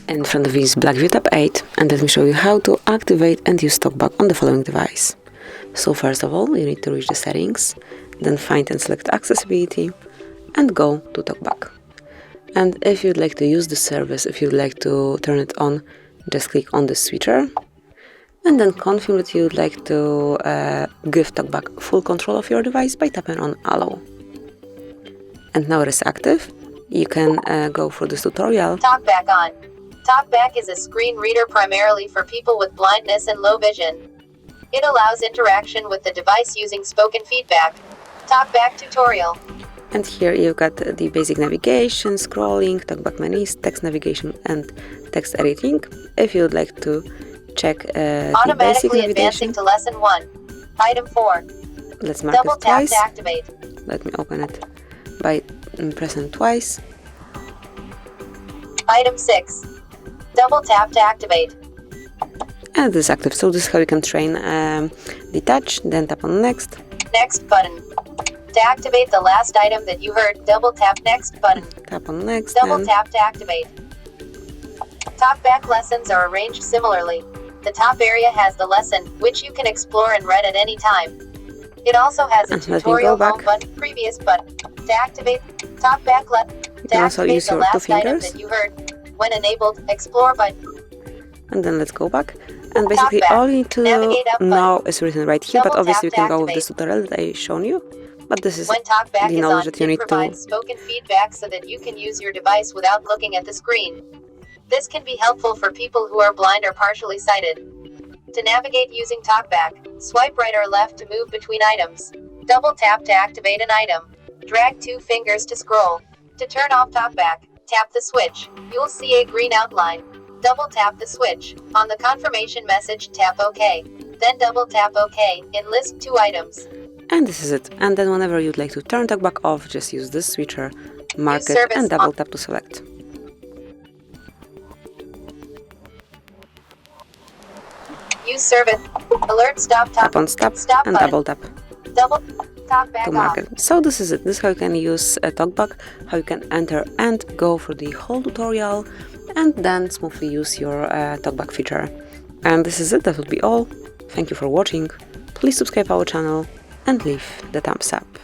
In front of me is BLACKVIEW Tab 8, and let me show you how to activate and use TalkBack on the following device. So first of all, you need to reach the settings, then find and select accessibility, and go to TalkBack. And if you'd like to use the service, if you'd like to turn it on, just click on the switcher, and then confirm that you'd like to give TalkBack full control of your device by tapping on Allow. And now it is active. You can go for this tutorial. TalkBack on. TalkBack is a screen reader primarily for people with blindness and low vision. It allows interaction with the device using spoken feedback. TalkBack tutorial. And here you've got the basic navigation, scrolling, TalkBack menus, text navigation, and text editing. If you would like to check the basic Automatically navigation, advancing to lesson 1. Item 4. let's mark Double it tap twice. to activate. Let me open it by pressing it twice. Item 6. Double tap to activate. And this is active. So this is how you can train the touch. Then tap on next. Next button. To activate the last item that you heard, double tap next button. Tap on next. Double and tap to activate. TalkBack lessons are arranged similarly. The top area has the lesson, which you can explore and read at any time. It also has a And let me tutorial go back. home button, previous button. To activate TalkBack You can also use the your two last item fingers. that you heard, when enabled, explore by And then let's go back. And basically TalkBack. all you need to Navigate up know button. is written right here, but Double obviously you tap can to go with this activate. tutorial that I've shown you. But this is when TalkBack the is knowledge on. that you It need to. provides spoken feedback so that you can use your device without looking at the screen. This can be helpful for people who are blind or partially sighted. To navigate using TalkBack, swipe right or left to move between items. Double tap to activate an item. Drag 2 fingers to scroll. To turn off TalkBack, tap the switch. You'll see a green outline. Double tap the switch. On the confirmation message, tap OK. Then double tap OK. Enlist 2 items. And this is it. And then whenever you'd like to turn TalkBack off, just use this switcher, mark Use it, service and double on. tap to select. Use service. Alert stop Tap on stop, and button. double tap Double TalkBack to mark off. it. So this is it. This is how you can use TalkBack, how you can enter and go for the whole tutorial, and then smoothly use your TalkBack feature. And this is it. That would be all. Thank you for watching. Please subscribe our channel and leave the thumbs up.